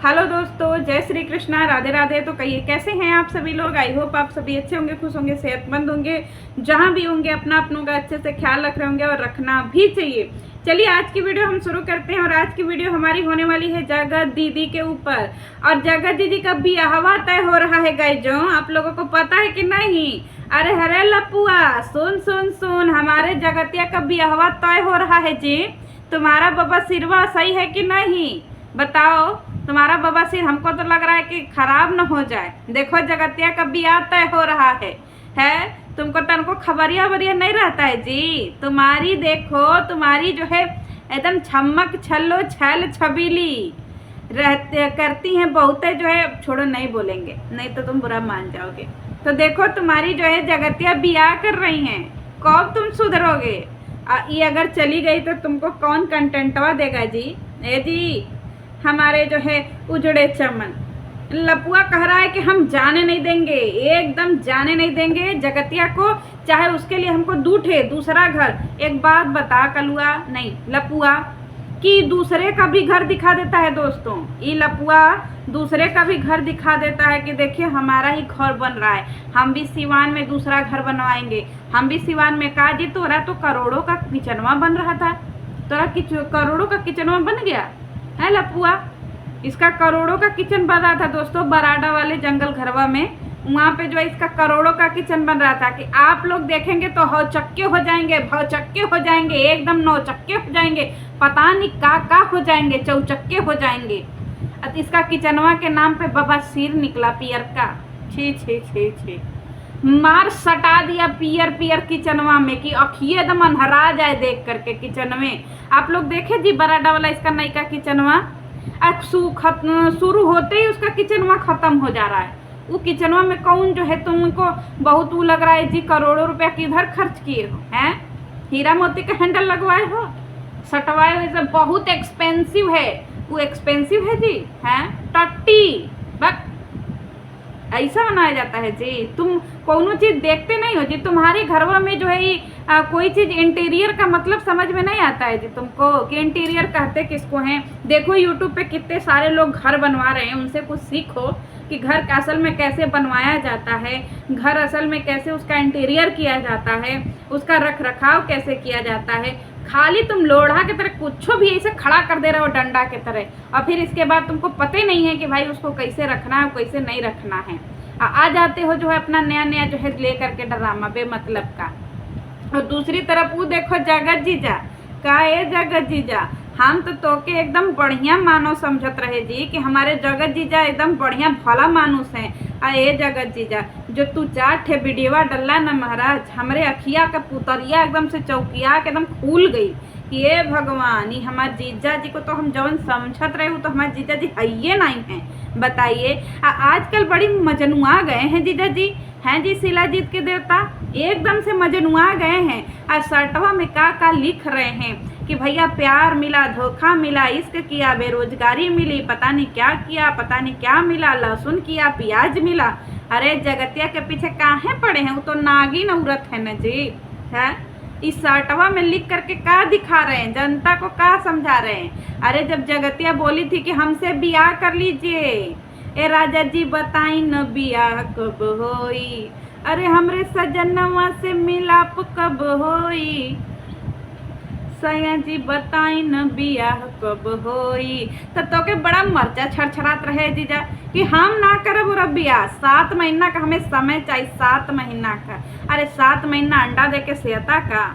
Hello दोस्तों, जय श्री कृष्णा, राधे राधे। तो कहिए कैसे हैं आप सभी लोग। आई होप आप सभी अच्छे होंगे, खुश होंगे, सेहतमंद होंगे, जहां भी होंगे अपना अपनों का अच्छे से ख्याल रख रहे होंगे और रखना भी चाहिए। चलिए आज की वीडियो हम शुरू करते हैं और आज की वीडियो हमारी होने वाली है जगत दीदी के ऊपर। और जगत दीदी का ब्याहवा तय हो रहा है गाइजों, आप लोगों को पता है कि नहीं। अरे हरे लपुआ, सुन सुन सुन, हमारे जगतिया का ब्याहवा तय हो रहा है जी। तुम्हारा बाबा सिरवा सही है कि नहीं बताओ। तुम्हारा बाबा सिर हमको तो लग रहा है कि खराब न हो जाए। देखो जगतिया का ब्याह तय हो रहा है तुमको तनको खबरिया वरिया नहीं रहता है जी। तुम्हारी देखो, तुम्हारी जो है एकदम छमक छल्लो छैल छबीली रहते करती हैं बहुते जो है। छोड़ो, नहीं बोलेंगे, नहीं तो तुम बुरा मान जाओगे। तो देखो तुम्हारी जो है जगतिया ब्याह कर रही हैं, कब तुम सुधरोगे। ये अगर चली गई तो तुमको कौन कंटेंटवा देगा जी। ए जी, हमारे जो है उजड़े चमन लपुआ कह रहा है कि हम जाने नहीं देंगे, एकदम जाने नहीं देंगे जगतिया को, चाहे उसके लिए हमको दूसरा घर। एक बात बता कलुआ, नहीं लपुआ, कि दूसरे का भी घर दिखा देता है दोस्तों। ये लपुआ दूसरे का भी घर दिखा देता है कि देखिए हमारा ही घर बन रहा है, हम भी सिवान में दूसरा घर बनवाएंगे, हम भी सिवान में। का जी तोरा तो करोड़ों का किचनवा बन रहा था, तोरा करोड़ों का किचनवा बन गया है लपुआ। इसका करोड़ों का किचन बन रहा था दोस्तों, बराडा वाले जंगल घरवा में। वहाँ पे जो है इसका करोड़ों का किचन बन रहा था कि आप लोग देखेंगे तो हौचक्के हो जाएंगे, भौचक्के हो जाएंगे, एकदम नौचक्के हो जाएंगे, पता नहीं का हो जाएंगे, चौचक्के हो जाएंगे। इसका किचनवा के नाम पे बाबा सिर निकला पियर का। छी छी छी छी, मार सटा दिया पियर पियर किचनवा में कि अखिए एकदम अन्हरा जाए देख करके किचन में। आप लोग देखे जी बराडा वाला इसका नई का किचनवा, शुरू होते ही उसका किचनवा खत्म हो जा रहा है। वो किचनवा में कौन जो है तुमको बहुत वो लग रहा है जी, करोड़ों रुपया किधर खर्च किए हो हैं। हीरा मोती का हैंडल लगवाए हो, सटवाए हो, सब बहुत एक्सपेंसिव है। वो एक्सपेंसिव है जी हैं, टट्टी बस ऐसा बनाया जाता है जी। तुम कोनो चीज़ देखते नहीं हो जी। तुम्हारे घरवा में जो है ये कोई चीज़ इंटीरियर का मतलब समझ में नहीं आता है जी तुमको, कि इंटीरियर कहते किसको हैं। देखो यूट्यूब पे कितने सारे लोग घर बनवा रहे हैं, उनसे कुछ सीखो कि घर का असल में कैसे बनवाया जाता है, घर असल में कैसे उसका इंटीरियर किया जाता है, उसका रख रखाव कैसे किया जाता है। खाली तुम लोढ़ा की तरह कुछ भी ऐसे खड़ा कर दे रहे हो डंडा की तरह, और फिर इसके बाद तुमको पता ही नहीं है कि भाई उसको कैसे रखना है, कैसे नहीं रखना है। आ जाते हो जो है अपना नया नया जो है ले करके ड्रामा बेमतलब का। और दूसरी तरफ वो देखो जगत जीजा का, ये जगत जीजा हम तो तोके एकदम बढ़िया मानो समझत रहे जी कि हमारे जगत जीजा एकदम बढ़िया भला मानुस हैं। ये जगत जीजा जो तू 4 ठे वीडियोवा डल्ला न महाराज, हमरे अखिया का पुतरिया एकदम से चौकिया के एकदम खुल गई कि ये भगवान, ये हमारे जीजा जी को तो हम जौन समझत रहे हो तो हमारे जीजा जी है नहीं हैं। बताइए आजकल बड़ी मजनुआ गए हैं जीजा जी, हैं जी शिलाजीत के देवता, एकदम से मजनुआ गए हैं। और सर्टवा में का लिख रहे हैं कि भैया प्यार मिला, धोखा मिला, इश्क किया, बेरोजगारी मिली, पता नहीं क्या किया, पता नहीं क्या मिला, लहसुन किया, प्याज मिला। अरे जगतिया के पीछे काहे पड़े हैं, वो तो नागिन औरत है न जी। है इस सर्टवा में लिख करके का दिखा रहे हैं, जनता को का समझा रहे हैं। अरे जब जगतिया बोली थी कि हमसे ब्याह कर लीजिए, ए राजा जी बताई न ब्याह कब होई, अरे हमरे सजनवा से मिलाप कब होई, सैया जी बताई न ब्याह कब होई। तो के बड़ा मर्चा छड़छड़ात रहे जीजा कि हम ना करब और ब्याह, 7 महीना का हमें समय चाहिए, 7 महीना का। अरे 7 महीना अंडा दे के सेहता का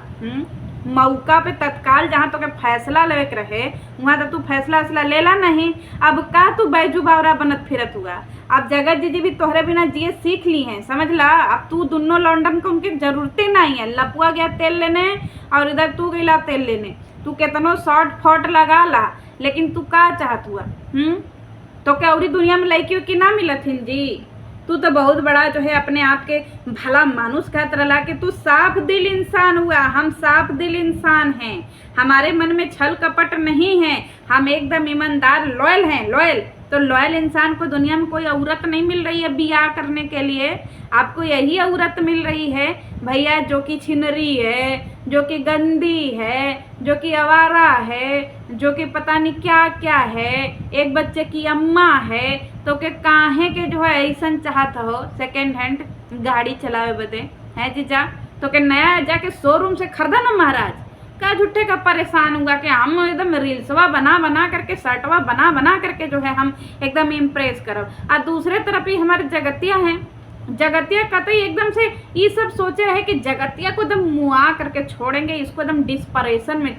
मौका पे तत्काल जहाँ तो के फैसला लेवे के रहे वहाँ तो तू फैसला लेला नहीं। अब का तू बैजू बावरा बनत फिरत हुआ। अब जगत जी भी तोहरे बिना जिए सीख ली हैं, समझ ला। अब तू दोनों लौंडन को उनकी जरूरतें नहीं है। लपुआ गया तेल लेने और इधर तू गईला तेल लेने। तू कितनो शॉर्ट फॉट लगा ला, लेकिन तू का चाहत हुआ तो क्या और दुनिया में लड़की की ना मिलत हिन जी। तू तो बहुत बड़ा जो है अपने आप के भला मानुस कहत रहा कि तू साफ दिल इंसान हुआ। हम साफ दिल इंसान हैं, हमारे मन में छल कपट नहीं है, हम एकदम ईमानदार लॉयल हैं, लॉयल। तो लॉयल इंसान को दुनिया में कोई औरत नहीं मिल रही है ब्याह करने के लिए। आपको यही औरत मिल रही है भैया जो कि छिनरी है, जो कि गंदी है, जो कि आवारा है, जो कि पता नहीं क्या क्या है, एक बच्चे की अम्मा है, तो के काहे के जो है ऐसा चाहत हो सेकेंड हैंड गाड़ी चलावे बदे है जीजा, तो के नया जाके शोरूम से खरीदा ना महाराज, का झूठे का परेशान होगा कि हम एकदम रील्सवा बना बना करके शर्टवा बना बना करके जो है हम एकदम इम्प्रेस करब। और दूसरे तरफ ही हमारे जगतिया हैं, जगतिया कतई एकदम से ये सब सोचे रहे कि जगतिया को एकदम मुआ करके छोड़ेंगे, इसको एकदम डिस्परेशन में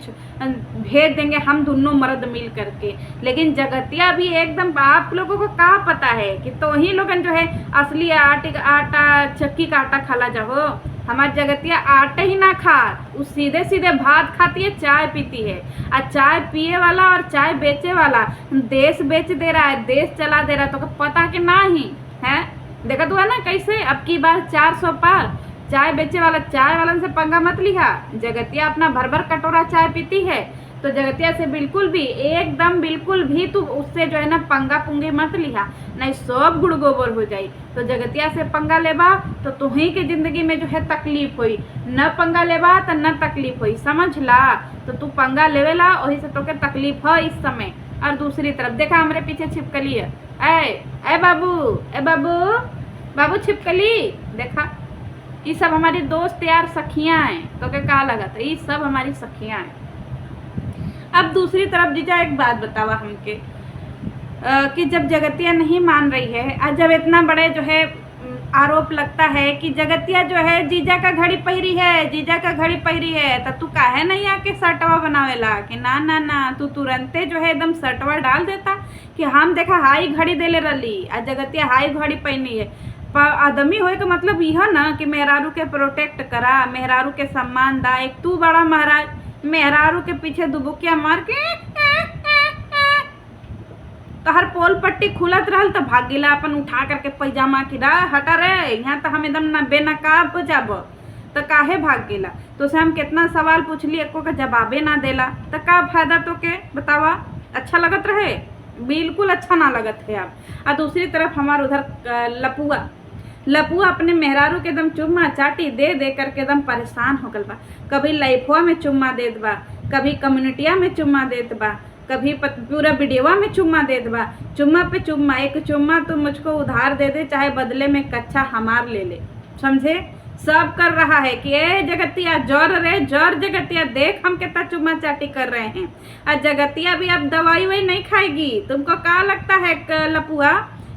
भेज देंगे हम दोनों मर्द मिल करके। लेकिन जगतिया भी एकदम, आप लोगों को क्या पता है कि तो ही लोगन जो है असली आटा चक्की का आटा खाला जाओ। हमारी जगतिया आटे ही ना खा, वो सीधे सीधे भात खाती है, चाय पीती है। और चाय पिए वाला और चाय बेचे वाला देश बेच दे रहा है, देश चला दे रहा है, तो पता कि ना ही है। देखा तो है ना कैसे अब की बार 400 पार। चाय बेचे वाला चाय वालन से पंगा मत लिहा, जगतिया अपना भर भर कटोरा चाय पीती है, तो जगतिया से बिल्कुल भी एकदम बिल्कुल भी तू उससे जो है ना पंगा पुंगे मत लिहा, नहीं सब गुड़ गोबर हो जाई। तो जगतिया से पंगा लेबा तो तुम्हें के जिंदगी में जो है तकलीफ हुई, न पंगा लेबा तो न तकलीफ हुई, समझ ला। तो तू पंगा लेवेला वही से तो के तकलीफ है इस समय। और दूसरी तरफ देखा हमारे पीछे छिपकली है, ए बाबू, ए बाबू, बाबू छिपकली देखा, ये सब हमारी दोस्त यार सखियां हैं, तो क्या कहा लगा था, ये सब हमारी सखियां हैं। अब दूसरी तरफ जीजा एक बात बतावा हमके कि जब जगतिया नहीं मान रही है, और जब इतना बड़े जो है आरोप लगता है कि जगतिया जो है जीजा का घड़ी पहिरी है, जीजा का घड़ी पहिरी है, तो तू काहे नहीं आके शर्टवा बनावेला कि ना ना ना, तू तुरंते जो है एकदम शर्टवा डाल देता कि हम देखा हाई घड़ी देले रही, और जगतिया हाई घड़ी पहनी है। आदमी होए का मतलब यह ना कि मेहरारू के प्रोटेक्ट करा, मेहरारू के सम्मान दा। एक तू बड़ा महाराज मेहरारू के पीछे दुबुकिया मार के तो हर पोल पट्टी खुलत रहल तो भाग गिला अपन उठा करके पैजामा की हटा रे, यहाँ तो हम एकदम ना बेनकाब जाब, तो काहे भाग गिला। तो उसे हम कितना सवाल पूछ लिए, एको का जवाबे ना देला, तो का फायदा तो के बतावा। अच्छा लगत रहे, बिल्कुल अच्छा ना लगत है अब। और दूसरी तरफ हमारे उधर लपुआ अपने मेहरारू के एकदम चुम्मा चाटी दे दे करके एकदम परेशान हो गल बा। कभी लाइफवा में चुम्मा देत बा, कभी कम्युनिटिया में चुम्मा देत बा, कभी पूरा वीडियोवा में चुम्मा देत बा। चुम्मा पे चुम्मा, एक चुम्मा तो मुझको उधार दे दे, चाहे बदले में कच्चा हमार ले ले, समझे। सब कर रहा है कि ए जगतिया जोर रे जोर, जगतिया देख हम कितना चुम्मा चाटी कर रहे हैं। और जगतिया भी अब दवाई वही नहीं खाएगी। तुमको क्या लगता है लपुआ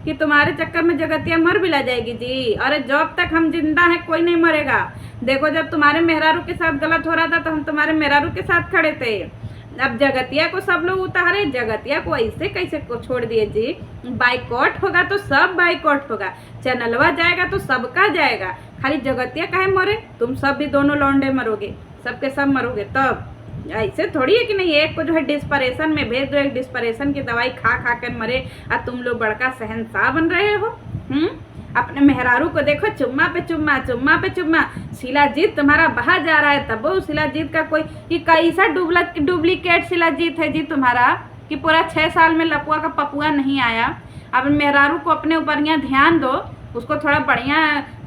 कि तुम्हारे चक्कर में जगतिया मर भी ला जाएगी जी? अरे जब तक हम जिंदा हैं कोई नहीं मरेगा। देखो जब तुम्हारे मेहरारू के साथ गलत हो रहा था तो हम तुम्हारे मेहरारू के साथ खड़े थे। अब जगतिया को सब लोग उतारे, जगतिया को ऐसे कैसे को छोड़ दिए जी? बाइकआउट होगा तो सब बाइकआउट होगा, चैनलवा जाएगा तो सबका जाएगा, खाली जगतिया काहे मरे? तुम सब भी दोनों लौंडे मरोगे, सबके सब मरोगे। तब ऐसे थोड़ी है कि नहीं एक को जो है डिस्परेशन में भेज दो, एक डिस्परेशन की दवाई खा खा कर मरे, और तुम लोग बड़का शहंशाह बन रहे हो। अपने मेहरारू को देखो चुम्मा पे चुम्मा, चुम्मा पे चुम्मा। शिलाजीत तुम्हारा बाहर जा रहा है, तब वो शिलाजीत का कोई ये कैसा डुप्लीकेट शिलाजीत है जी तुम्हारा कि पूरा 6 साल में लपुआ का पपुआ नहीं आया। अब मेहरारू को अपने ऊपर यहाँ ध्यान दो, उसको थोड़ा बढ़िया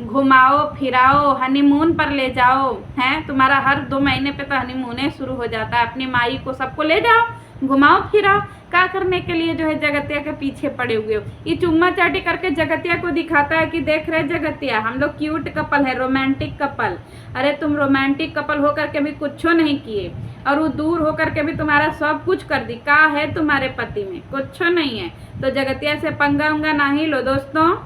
घुमाओ फिराओ, हनीमून पर ले जाओ। हैं तुम्हारा हर 2 महीने पे तो हनीमूने शुरू हो जाता है। अपनी माई को सबको ले जाओ, घुमाओ फिराओ। क्या करने के लिए जो है जगतिया के पीछे पड़े हुए हो? ये चुम्मा चाटी करके जगतिया को दिखाता है कि देख रहे जगतिया हम लोग क्यूट कपल है, रोमांटिक कपल। अरे तुम रोमांटिक कपल होकर के भी कुछ नहीं किए, और वो दूर होकर के भी तुम्हारा सब कुछ कर दी। का है तुम्हारे पति में? कुछ नहीं है। तो जगतिया से पंगा उंगा ना ही लो दोस्तों।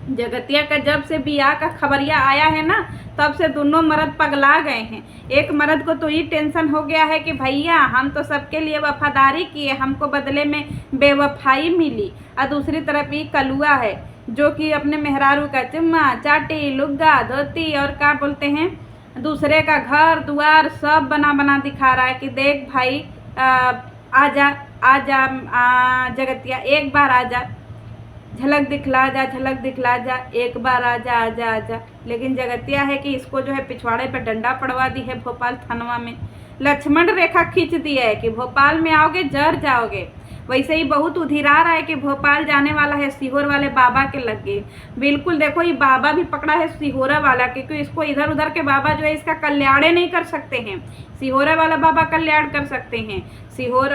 जगतिया का जब से बियाह का खबरिया आया है ना, तब से दोनों मर्द पगला गए हैं। एक मर्द को तो ये टेंशन हो गया है कि भैया हम तो सबके लिए वफादारी किए, हमको बदले में बेवफाई मिली। और दूसरी तरफ ये कलुआ है जो कि अपने मेहरारू का चुम्मा चाटी, लुग्गा धोती और क्या बोलते हैं दूसरे का घर द्वार सब बना बना दिखा रहा है कि देख भाई आजा आजा जगतिया एक बार आजा, झलक दिखला जा, झलक दिखला जा, एक बार आजा आजा आजा। लेकिन जगतिया है कि इसको जो है पिछवाड़े पे डंडा पड़वा दी है भोपाल थानवा में, लक्ष्मण रेखा खींच दी है कि भोपाल में आओगे जर जाओगे। वैसे ही बहुत उधिरा रहा है कि भोपाल जाने वाला है, सीहोर वाले बाबा के लग गए। बिल्कुल देखो, ये बाबा भी पकड़ा है सीहोरा वाला, क्योंकि इसको इधर उधर के बाबा जो है इसका कल्याण नहीं कर सकते हैं। सीहोरा वाला बाबा कल्याण कर सकते हैं। सीहोर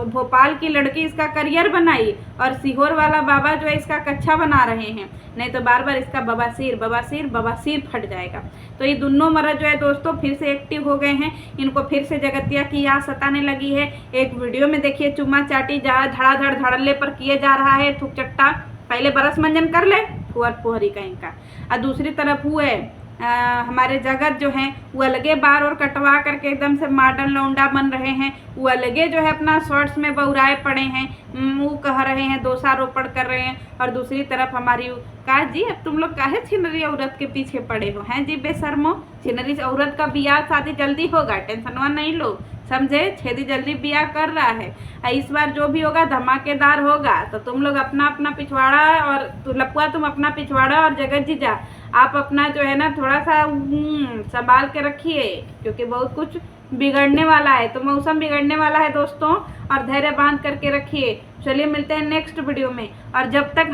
भोपाल की लड़की इसका करियर बनाई और सीहोर वाला बाबा जो है इसका कच्चा बना रहे हैं, नहीं तो बार बार इसका बवासीर फट जाएगा। तो ये दोनों मर्द जो है दोस्तों फिर से एक्टिव हो गए हैं। इनको फिर से जगतिया की याद सताने लगी है। एक वीडियो में देखिए चुम्मा चाटी जा धड़ाधड़ धड़ल्ले पर किए जा रहा है, थूक चट्टा, पहले बरस मंजन कर ले फुहर फुहरी कहीं का। और दूसरी तरफ हुए हमारे जगत जो हैं वो अलगे बार और कटवा करके एकदम से मॉडर्न लौंडा बन रहे हैं। वो अलगे जो है अपना शॉर्ट्स में बौराए पड़े हैं, मुँह कह रहे हैं, दोषारोपण कर रहे हैं। और दूसरी तरफ हमारी कहा जी अब तुम लोग काहे छिनरी औरत के पीछे पड़े हो, हैं जी बेशर्मो। छिनरी औरत का बियाह शादी जल्दी होगा, टेंशनवा नहीं लो, समझे। छेदी जल्दी बियाह कर रहा है। इस बार जो भी होगा धमाकेदार होगा। तो तुम लोग अपना अपना पिछवाड़ा और लपुआ तुम अपना पिछवाड़ा और जगत जीजा आप अपना जो है ना थोड़ा सा संभाल के रखिए, क्योंकि बहुत कुछ बिगड़ने वाला है। तो मौसम बिगड़ने वाला है दोस्तों, और धैर्य बांध करके रखिए। चलिए मिलते हैं नेक्स्ट वीडियो में। और जब तक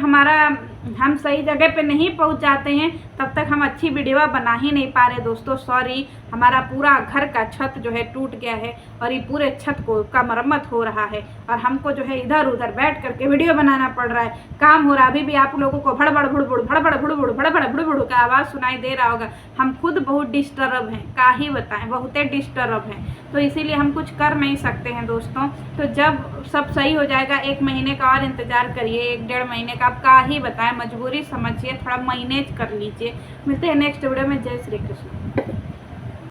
हम सही जगह पे नहीं पहुंच जाते हैं तब तक हम अच्छी वीडियो बना ही नहीं पा रहे दोस्तों। सॉरी, हमारा पूरा घर का छत जो है टूट गया है और ये पूरे छत का मरम्मत हो रहा है और हमको जो है इधर उधर बैठ करके वीडियो बनाना पड़ रहा है। काम हो रहा है। अभी भी आप लोगों को भड़बड़ भुड़बुड़ का आवाज़ सुनाई दे रहा होगा। हम खुद बहुत डिस्टर्ब हैं, का ही बताएं, बहुत डिस्टर्ब हैं। तो इसीलिए हम कुछ कर नहीं सकते हैं दोस्तों। तो जब सब सही हो जाएगा, 1 महीने का और इंतज़ार करिए, 1-1.5 महीने का, आप का ही बताएं, मजबूरी समझिए, थोड़ा मैनेज कर लीजिए। मिलते हैं नेक्स्ट वीडियो में। जय श्री कृष्ण।